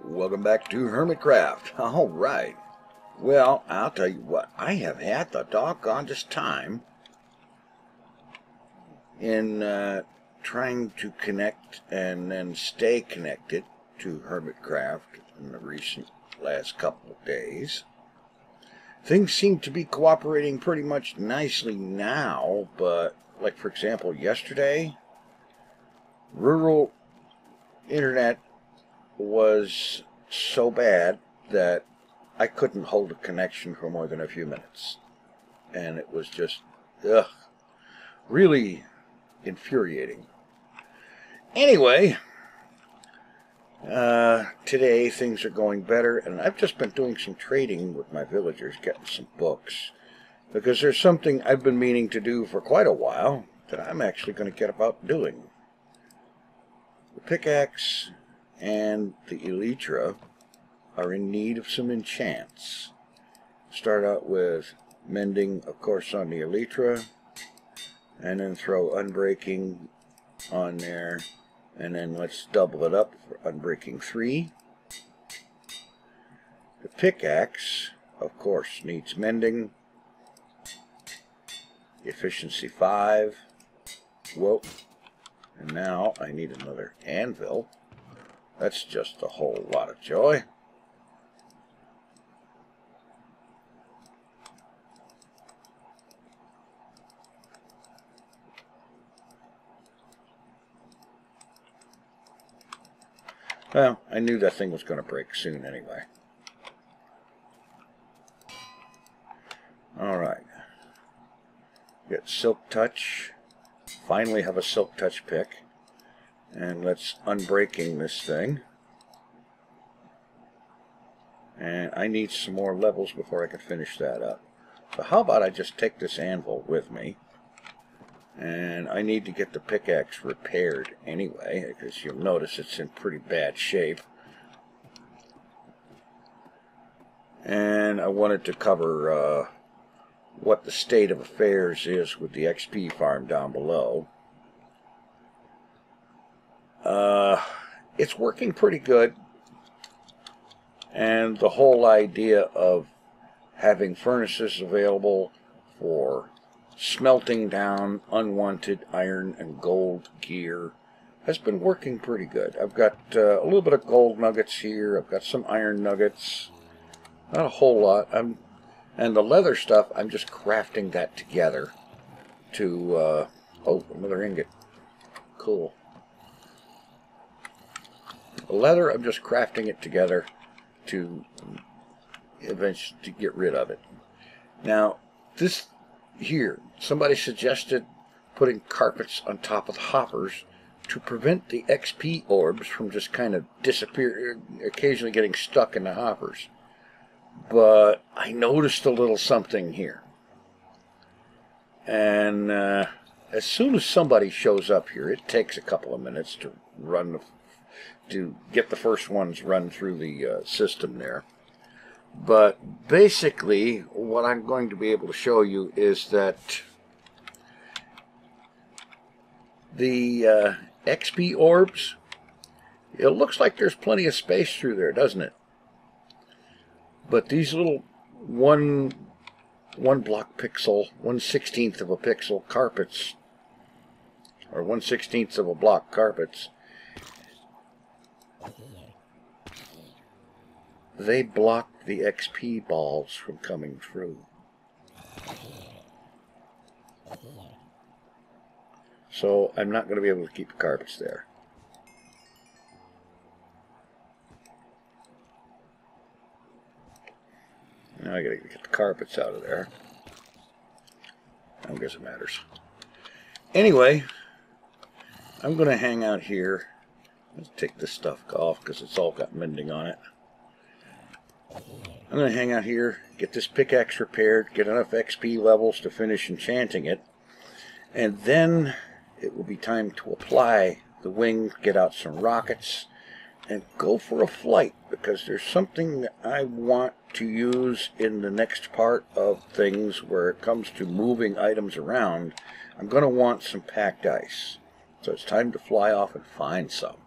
Welcome back to Hermitcraft. All right. Well, I'll tell you what. I have had the doggonedest time in trying to connect and then stay connected to Hermitcraft in the recent last couple of days. Things seem to be cooperating pretty much nicely now, but like for example yesterday, rural internet was so bad that I couldn't hold a connection for more than a few minutes. And it was just, really infuriating. Anyway, today things are going better, and I've just been doing some trading with my villagers, getting some books, because there's something I've been meaning to do for quite a while that I'm actually going to get about doing. The pickaxe and the elytra are in need of some enchants. Start out with mending, of course, on the elytra, and then throw unbreaking on there, and then let's double it up for unbreaking 3. The pickaxe, of course, needs mending, efficiency 5. Whoa. And now I need another anvil. That's just a whole lot of joy. Well, I knew that thing was going to break soon anyway. Alright. Get Silk Touch. Finally have a Silk Touch pick. And let's unbreaking this thing. And I need some more levels before I can finish that up. So how about I just take this anvil with me. And I need to get the pickaxe repaired anyway, because you'll notice it's in pretty bad shape. And I wanted to cover what the state of affairs is with the XP farm down below. It's working pretty good. And the whole idea of having furnaces available for smelting down unwanted iron and gold gear has been working pretty good. I've got a little bit of gold nuggets here. I've got some iron nuggets. Not a whole lot. And the leather stuff, I'm just crafting that together to... oh, another ingot. Cool. The leather, I'm just crafting it together to eventually to get rid of it. Now, this... Here, somebody suggested putting carpets on top of the hoppers to prevent the XP orbs from just kind of occasionally getting stuck in the hoppers. But I noticed a little something here. And as soon as somebody shows up here, it takes a couple of minutes to get the first ones run through the system there. But basically, what I'm going to be able to show you is that the XP orbs, it looks like there's plenty of space through there, doesn't it? But these little one block pixel, 1/16 of a pixel carpets, or 1/16 of a block carpets, they block the XP balls from coming through. So I'm not going to be able to keep the carpets there. Now I got to get the carpets out of there. I don't guess it matters. Anyway, I'm going to hang out here. Let's take this stuff off because it's all got mending on it. I'm going to hang out here, get this pickaxe repaired, get enough XP levels to finish enchanting it, and then it will be time to apply the wing, get out some rockets, and go for a flight, because there's something that I want to use in the next part of things where it comes to moving items around. I'm going to want some packed ice. So it's time to fly off and find some.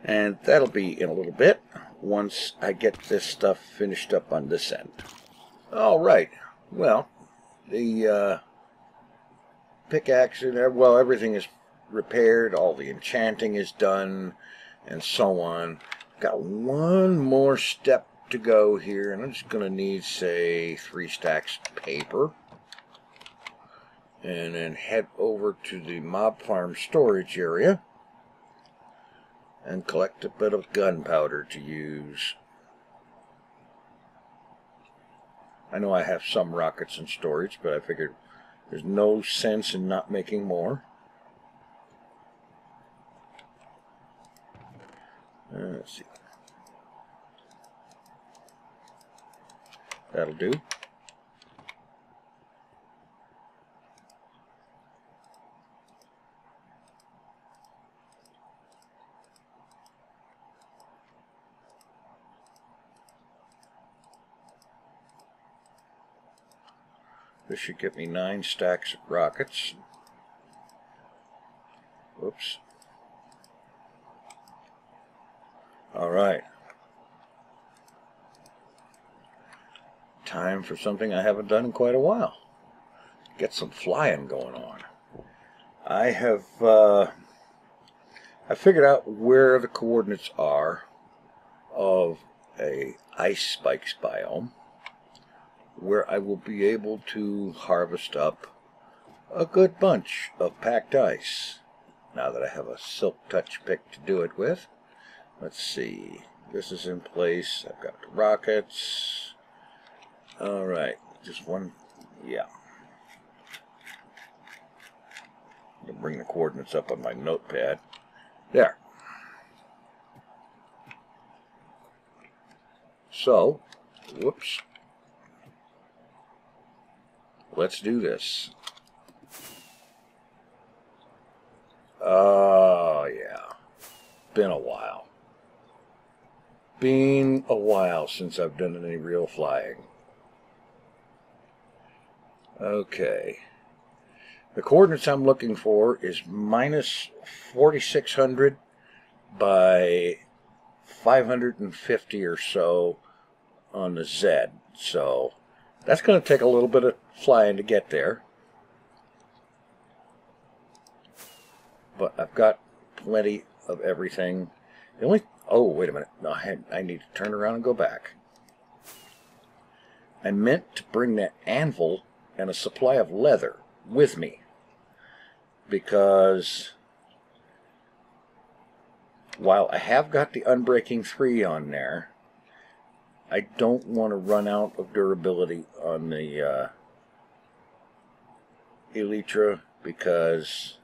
And that'll be in a little bit once I get this stuff finished up on this end. Alright, well, the pickaxe, well, everything is repaired, all the enchanting is done, and so on. Got one more step to go here, and I'm just going to need, say, 3 stacks of paper. And then head over to the mob farm storage area and collect a bit of gunpowder to use. I know I have some rockets in storage, but I figured there's no sense in not making more. Let's see. That'll do. This should get me 9 stacks of rockets. Whoops. Alright. Time for something I haven't done in quite a while. Get some flying going on. I have I figured out where the coordinates are of a ice spikes biome, where I will be able to harvest up a good bunch of packed ice. Now that I have a silk touch pick to do it with. Let's see. This is in place. I've got the rockets. Alright. Just one. Yeah. I'm going to bring the coordinates up on my notepad. There. So, whoops. Let's do this. Oh, yeah. Been a while. Been a while since I've done any real flying. Okay. The coordinates I'm looking for is minus 4,600 by 550 or so on the Z. So that's going to take a little bit of flying to get there. But I've got plenty of everything. The only... Oh, wait a minute. No, I need to turn around and go back. I meant to bring that anvil and a supply of leather with me. Because while I have got the Unbreaking 3 on there, I don't want to run out of durability on the Elytra, because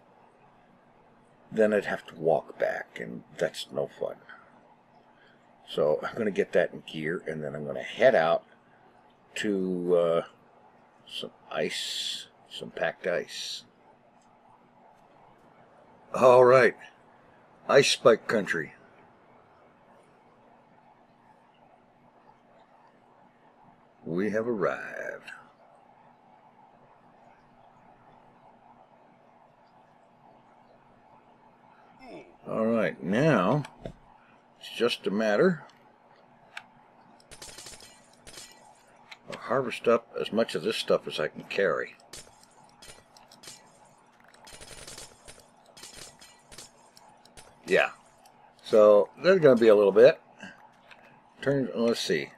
then I'd have to walk back, and that's no fun. So I'm going to get that in gear, and then I'm going to head out to some ice, some packed ice. All right, ice spike country. We have arrived. All right, now it's just a matter of harvest up as much of this stuff as I can carry. Yeah, so there's going to be a little bit. Let's see.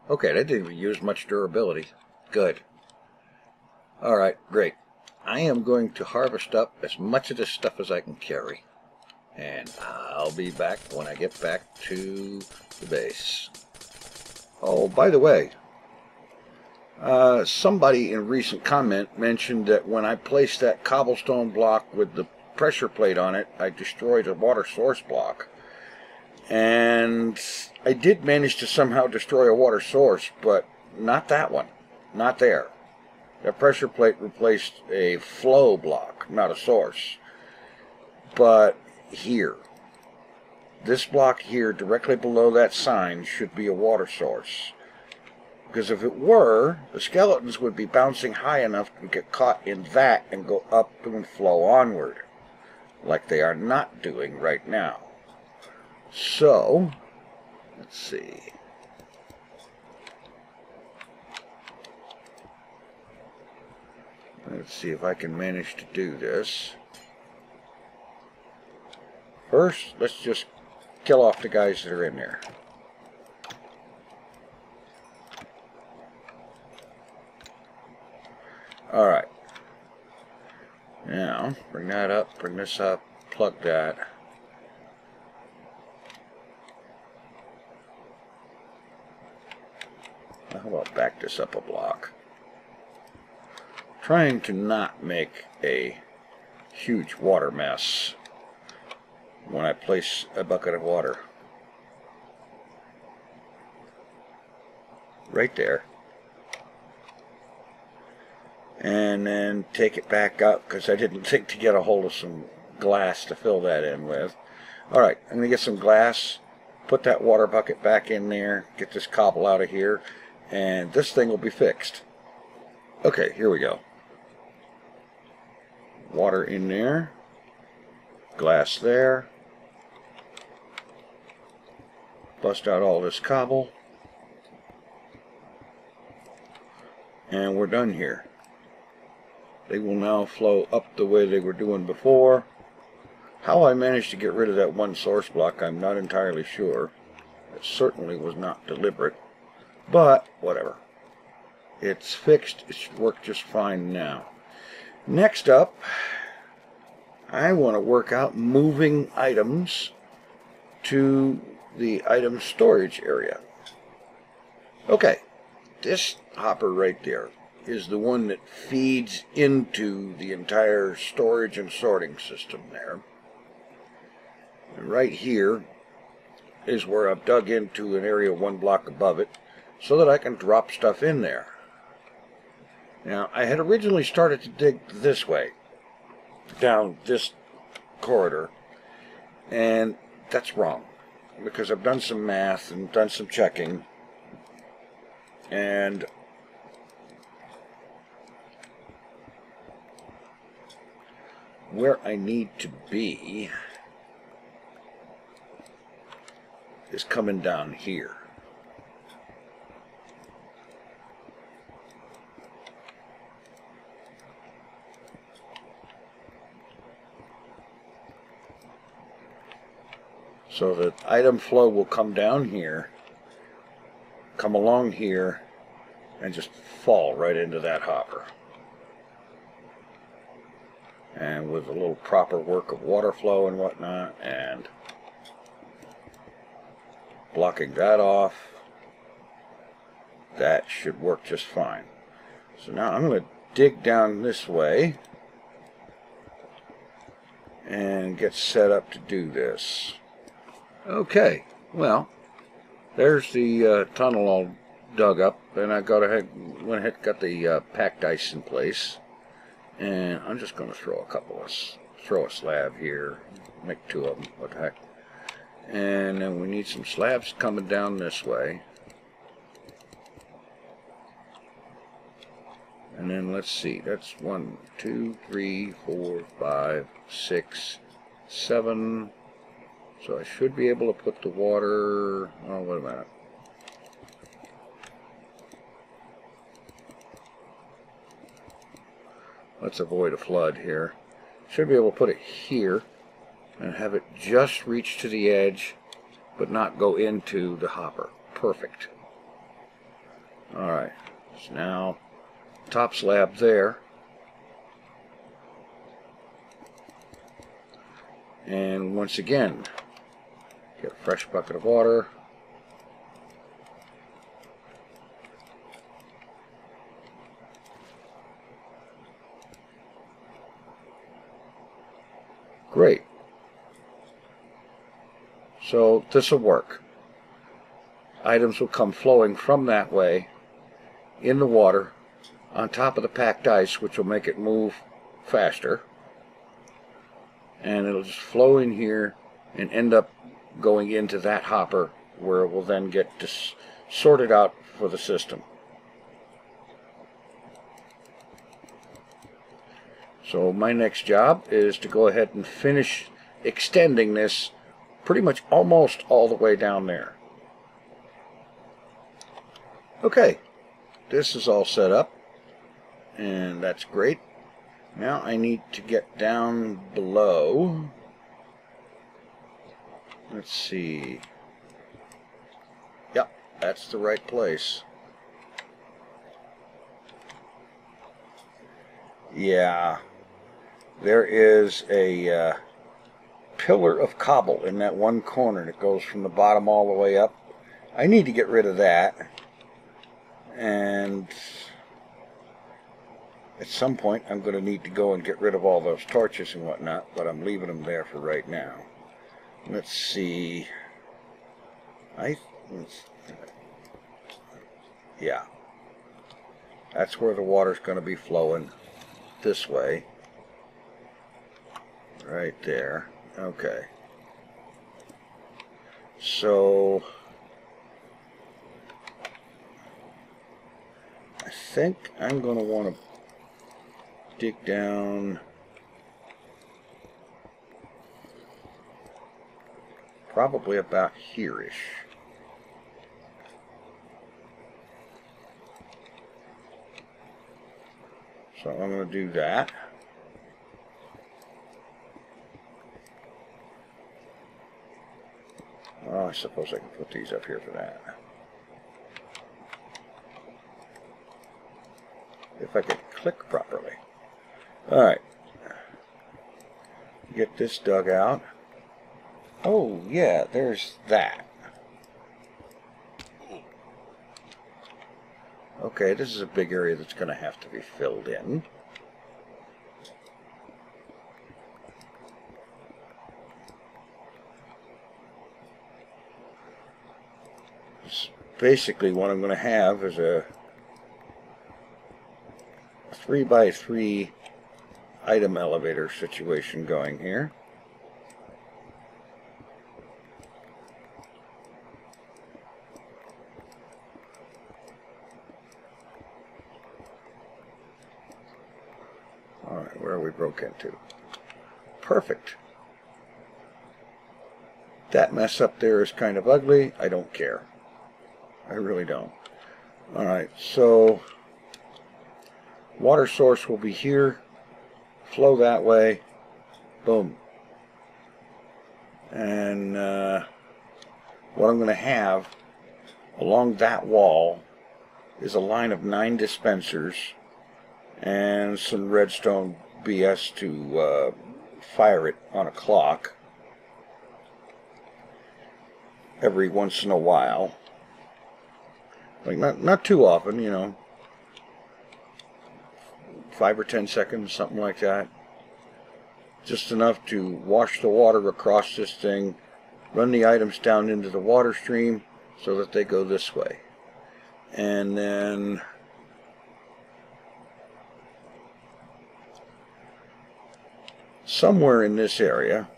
Okay, that didn't even use much durability. Good. Alright, great. I am going to harvest up as much of this stuff as I can carry. And I'll be back when I get back to the base. Oh, by the way, somebody in recent comment mentioned that when I placed that cobblestone block with the pressure plate on it, I destroyed a water source block. And I did manage to somehow destroy a water source, but not that one. Not there. That pressure plate replaced a flow block, not a source. But here. This block here, directly below that sign, should be a water source. Because if it were, the skeletons would be bouncing high enough to get caught in that and go up and flow onward, like they are not doing right now. So, let's see. Let's see if I can manage to do this. First, let's just kill off the guys that are in there. Alright. Now, bring that up, bring this up, plug that. How about back this up a block? Trying to not make a huge water mess when I place a bucket of water. Right there. And then take it back up because I didn't think to get a hold of some glass to fill that in with. Alright, I'm going to get some glass, put that water bucket back in there, get this cobble out of here, and this thing will be fixed. Okay, here we go. Water in there, glass there, bust out all this cobble, and we're done here. They will now flow up the way they were doing before. How I managed to get rid of that one source block, I'm not entirely sure. It certainly was not deliberate, but whatever. It's fixed. It should work just fine now. Next up, I want to work out moving items to the item storage area. Okay, this hopper right there is the one that feeds into the entire storage and sorting system there. And right here is where I've dug into an area one block above it so that I can drop stuff in there. Now, I had originally started to dig this way, down this corridor, and that's wrong, because I've done some math and done some checking, and where I need to be is coming down here. So the item flow will come down here, come along here, and just fall right into that hopper. And with a little proper work of water flow and whatnot, and blocking that off, that should work just fine. So now I'm going to dig down this way and get set up to do this. Okay, well, there's the tunnel all dug up, and I went ahead and got the packed ice in place, and I'm just going to throw a slab here, make two of them, what the heck. And then we need some slabs coming down this way. And then let's see, that's 1, 2, 3, 4, 5, 6, 7. So I should be able to put the water, oh, wait a minute. Let's avoid a flood here. Should be able to put it here and have it just reach to the edge, but not go into the hopper. Perfect. Alright, so now top slab there. And once again, get a fresh bucket of water. Great. So this will work. Items will come flowing from that way in the water on top of the packed ice, which will make it move faster. And it'll just flow in here and end up going into that hopper where it will then get sorted out for the system. So my next job is to go ahead and finish extending this pretty much almost all the way down there. Okay, this is all set up, and that's great. Now I need to get down below. Let's see. Yep, that's the right place. Yeah, there is a pillar of cobble in that one corner that goes from the bottom all the way up. I need to get rid of that. And at some point I'm going to need to go and get rid of all those torches and whatnot, but I'm leaving them there for right now. Let's see. Yeah. That's where the water's going to be flowing. This way. Right there. Okay. So I think I'm going to want to dig down probably about here-ish. So I'm going to do that. Oh, I suppose I can put these up here for that. If I could click properly. Alright. Get this dug out. Oh, yeah, there's that. Okay, this is a big area that's going to have to be filled in. Basically, what I'm going to have is a 3x3 item elevator situation going here. Alright, where are we broke into? Perfect. That mess up there is kind of ugly. I don't care. I really don't. Alright, so water source will be here. Flow that way. Boom. And what I'm going to have along that wall is a line of 9 dispensers and some redstone BS to fire it on a clock every once in a while. Like not too often, you know, 5 or 10 seconds, something like that. Just enough to wash the water across this thing, run the items down into the water stream so that they go this way. And then somewhere in this area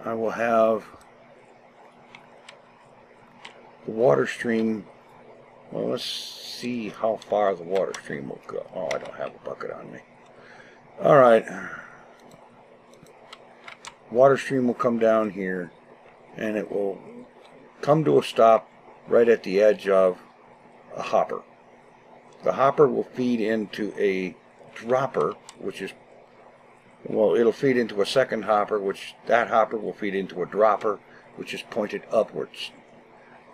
I will have the water stream. Well, let's see how far the water stream will go. Oh, I don't have a bucket on me. Alright. Water stream will come down here, and it will come to a stop right at the edge of a hopper. The hopper will feed into a dropper, which is, well, it'll feed into a second hopper, which that hopper will feed into a dropper, which is pointed upwards.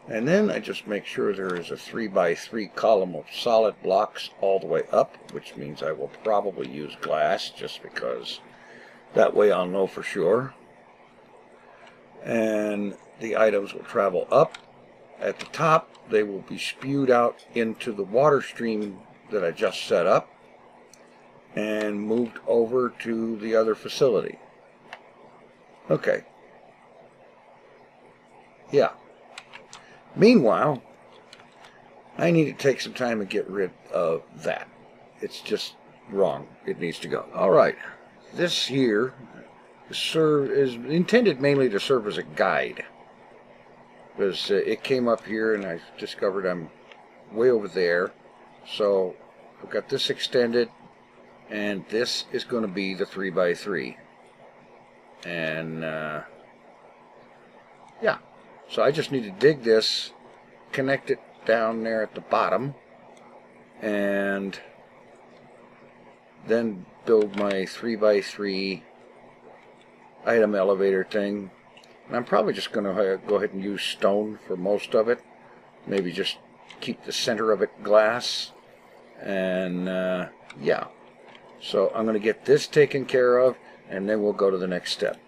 And then I just make sure there is a 3x3 column of solid blocks all the way up, which means I will probably use glass, just because that way I'll know for sure. And the items will travel up. At the top, they will be spewed out into the water stream that I just set up and moved over to the other facility. Okay. Yeah. Meanwhile, I need to take some time and get rid of that. It's just wrong. It needs to go. Alright. This here is intended mainly to serve as a guide. Because it came up here and I discovered I'm way over there. So we've got this extended, and this is going to be the 3x3. And yeah, so I just need to dig this, connect it down there at the bottom, and then build my 3x3 item elevator thing. And I'm probably just going to go ahead and use stone for most of it. Maybe just keep the center of it glass. And yeah, so I'm going to get this taken care of, and then we'll go to the next step.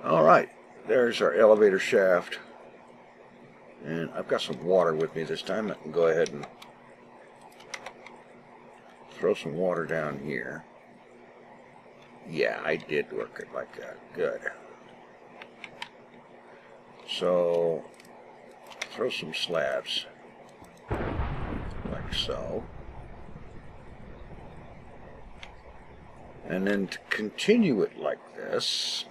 Alright, there's our elevator shaft. And I've got some water with me this time. I can go ahead and throw some water down here. Yeah, I did work it like that. Good. So, throw some slabs. Like so. And then to continue it like this,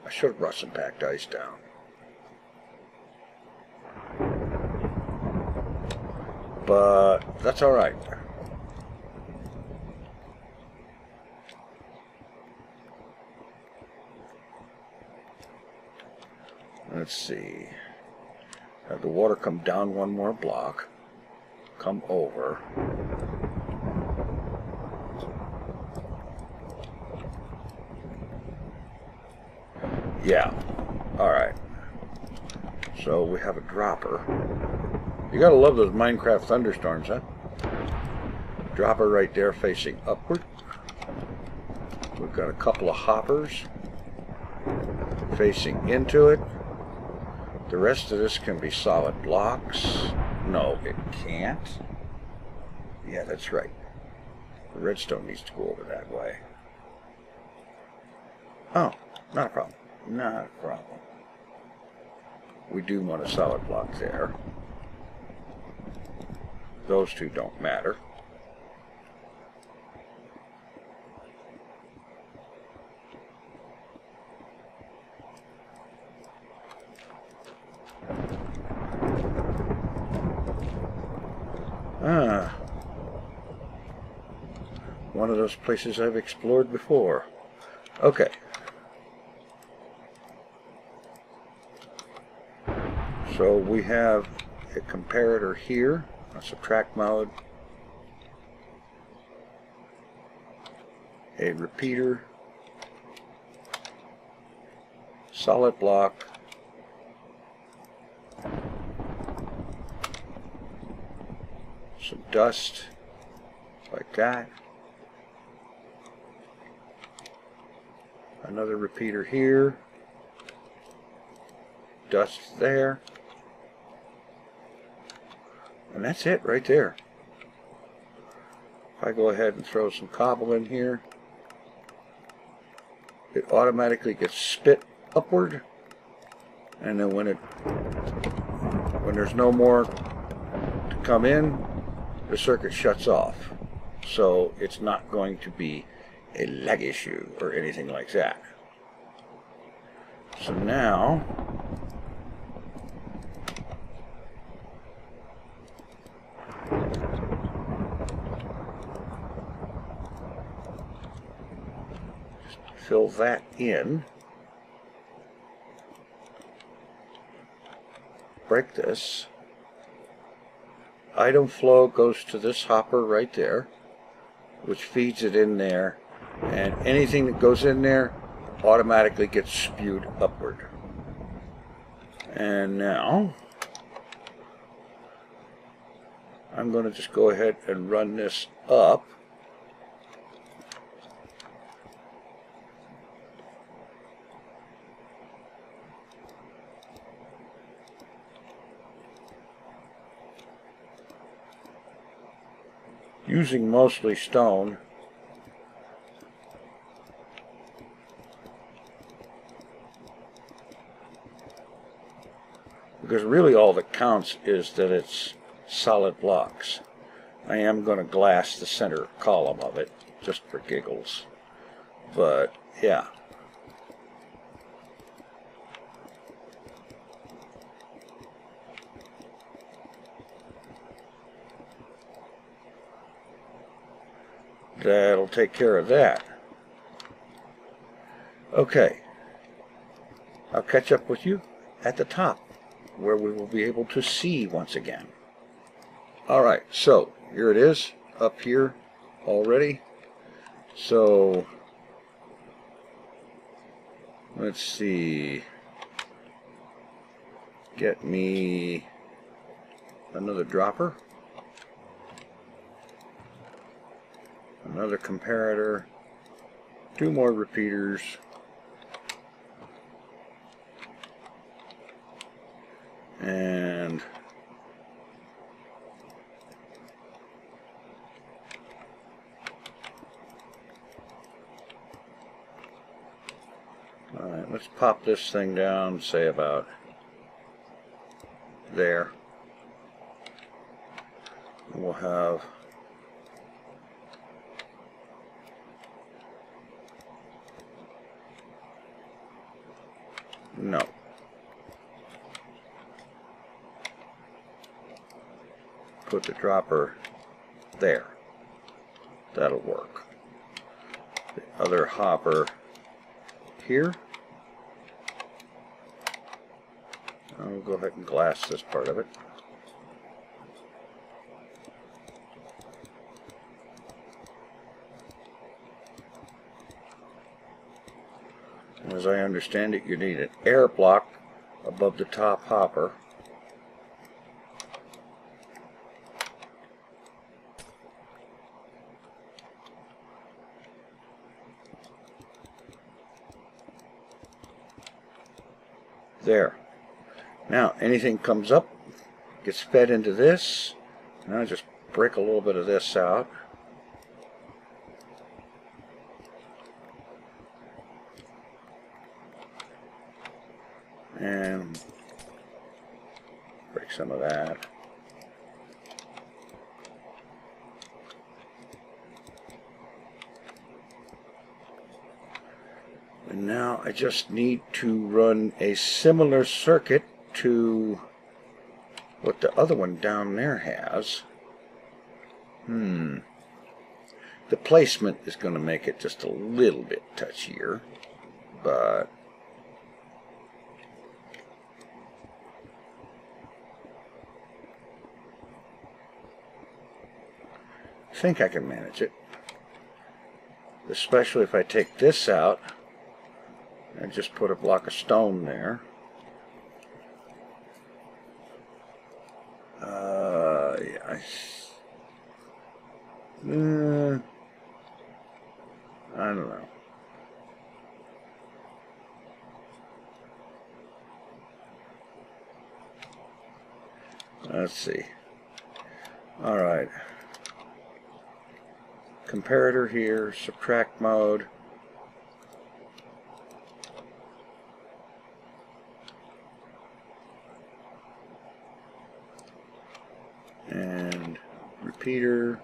I should have brought some packed ice down. But that's all right. Let's see. Have the water come down one more block. Come over. Yeah. Alright. So we have a dropper. You gotta love those Minecraft thunderstorms, huh? Dropper right there facing upward. We've got a couple of hoppers facing into it. The rest of this can be solid blocks. No, it can't. Yeah, that's right. The redstone needs to go over that way. Oh, not a problem. Not a problem. We do want a solid block there. Those two don't matter. One of those places I've explored before. Okay. So we have a comparator here, a subtract mode, a repeater, solid block, some dust like that, another repeater here, dust there, and that's it right there. If I go ahead and throw some cobble in here, it automatically gets spit upward, and then when there's no more to come in, the circuit shuts off. So it's not going to be a lag issue or anything like that. So now just fill that in. Break this. Item flow goes to this hopper right there, which feeds it in there, and anything that goes in there automatically gets spewed upward. And now I'm going to just go ahead and run this up. Using mostly stone. Because really all that counts is that it's solid blocks. I am going to glass the center column of it, just for giggles. But, yeah. that'll take care of that. Okay, I'll catch up with you at the top, where we will be able to see once again. Alright, so here it is, up here already. So, let's see, get me another dropper, another comparator, 2 more repeaters, and alright, let's pop this thing down, say about there. We'll have no. Put the dropper there. That'll work. The other hopper here. I'll go ahead and glass this part of it. As I understand it, you need an air block above the top hopper. There. Now, anything comes up, gets fed into this. Now just break a little bit of this out. And break some of that. And now I just need to run a similar circuit to what the other one down there has. The placement is going to make it just a little bit touchier, but I think I can manage it. Especially if I take this out and just put a block of stone there. Yeah, I don't know. Let's see. All right. Comparator here, subtract mode. And repeater.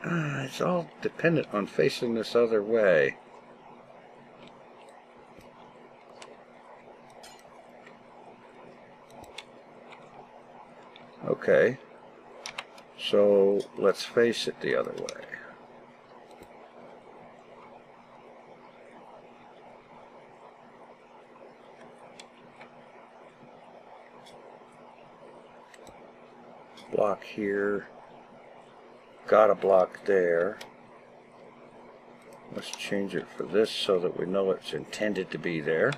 It's all dependent on facing this other way. Okay, so let's face it the other way. Block here, got a block there. Let's change it for this so that we know it's intended to be there.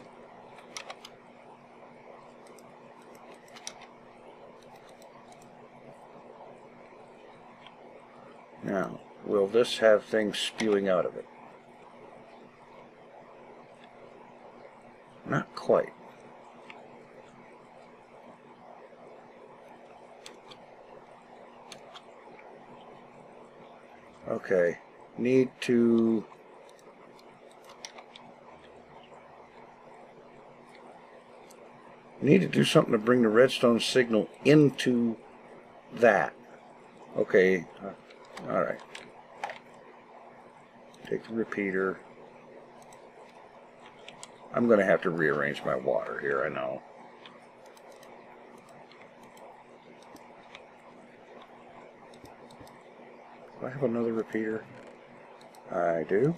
Now, will this have things spewing out of it? Not quite. Okay, need to do something to bring the redstone signal into that. Okay, all right. Take the repeater. I'm going to have to rearrange my water here, I know. Do I have another repeater? I do.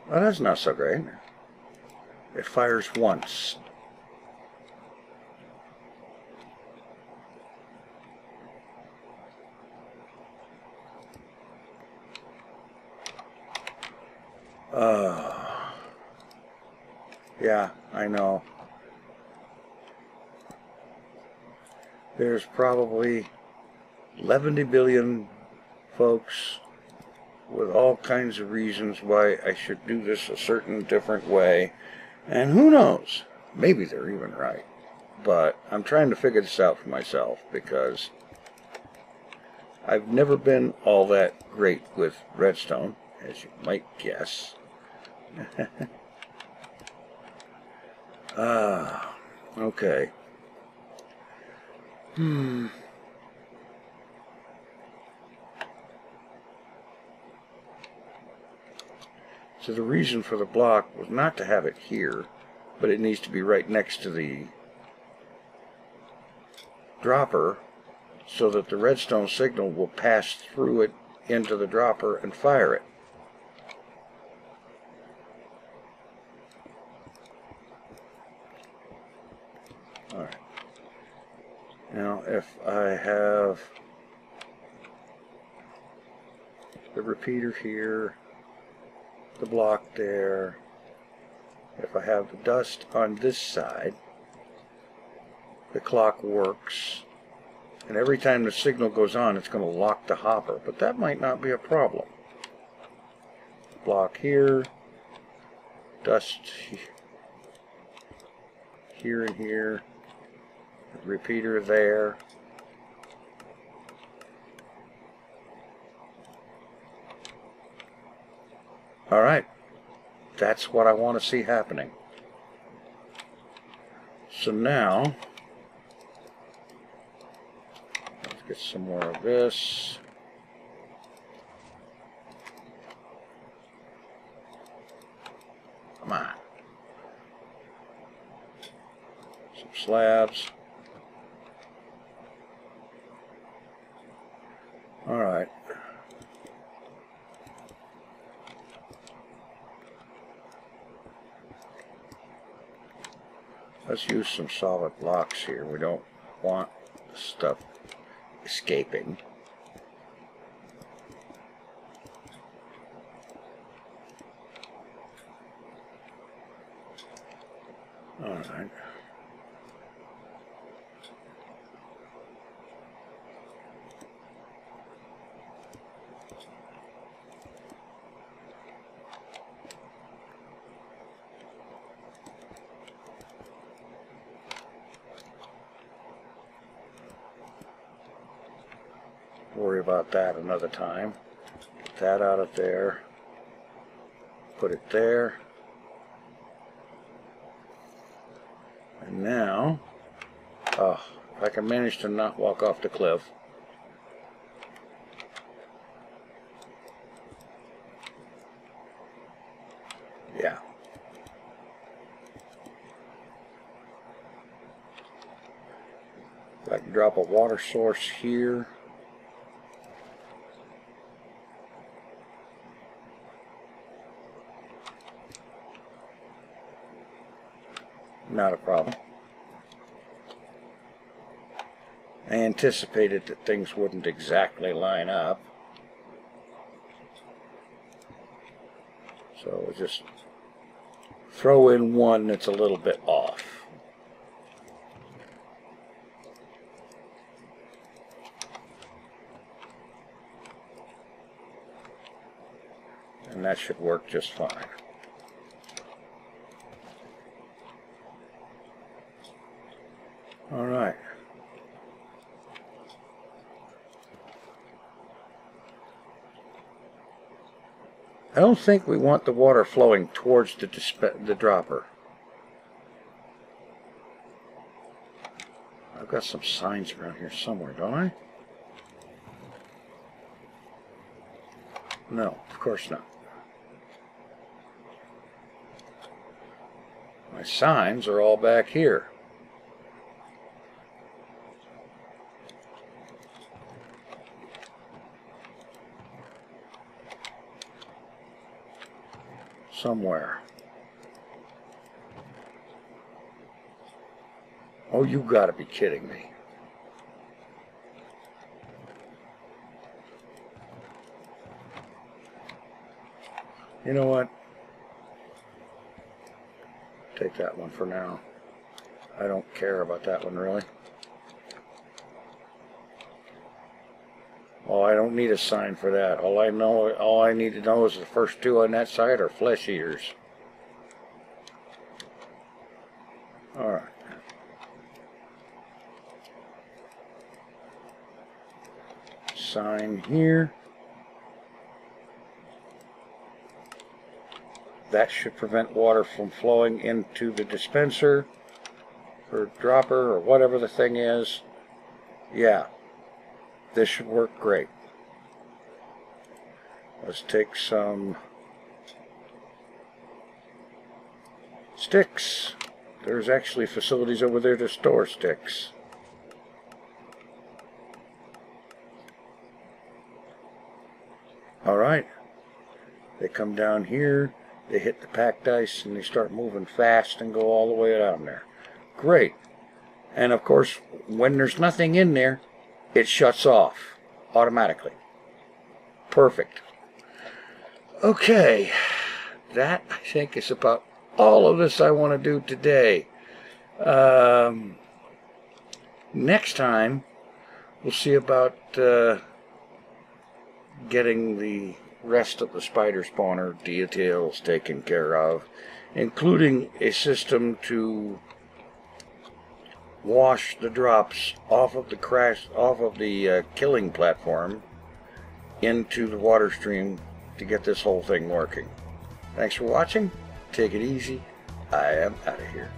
Well, that's not so great. It fires once. Yeah, I know. There's probably 11 billion folks with all kinds of reasons why I should do this a certain different way. And who knows? Maybe they're even right. But I'm trying to figure this out for myself because I've never been all that great with redstone, as you might guess. Okay. So the reason for the block was not to have it here, but it needs to be right next to the dropper so that the redstone signal will pass through it into the dropper and fire it. Alright. Now if I have the repeater here, the block there, if I have the dust on this side, the clock works, and every time the signal goes on it's going to lock the hopper, but that might not be a problem. Block here, dust here and here, repeater there. Alright, that's what I want to see happening. So now, let's get some more of this. Come on. Some slabs. Alright. Let's use some solid blocks here. We don't want stuff escaping. All right. Worry about that another time. Get that out of there. Put it there. And now, if I can manage to not walk off the cliff. Yeah. If I can drop a water source here. Not a problem. I anticipated that things wouldn't exactly line up. So we'll just throw in one that's a little bit off. And that should work just fine. All right. I don't think we want the water flowing towards the dropper. I've got some signs around here somewhere, don't I? No, of course not. My signs are all back here. Somewhere. Oh, you gotta be kidding me. You know what? Take that one for now. I don't care about that one really. Oh, I don't need a sign for that. All I need to know is the first two on that side are flesh eaters. Alright. Sign here. That should prevent water from flowing into the dispenser or dropper or whatever the thing is. Yeah, this should work great. Let's take some sticks. There's actually facilities over there to store sticks. Alright, they come down here, they hit the packed ice, and they start moving fast and go all the way down there. Great. And of course, when there's nothing in there, it shuts off automatically. Perfect. Okay, that I think is about all of this I want to do today. Next time, we'll see about getting the rest of the spider spawner details taken care of, including a system to wash the drops off of the killing platform into the water stream to get this whole thing working. Thanks for watching. Take it easy. I am out of here.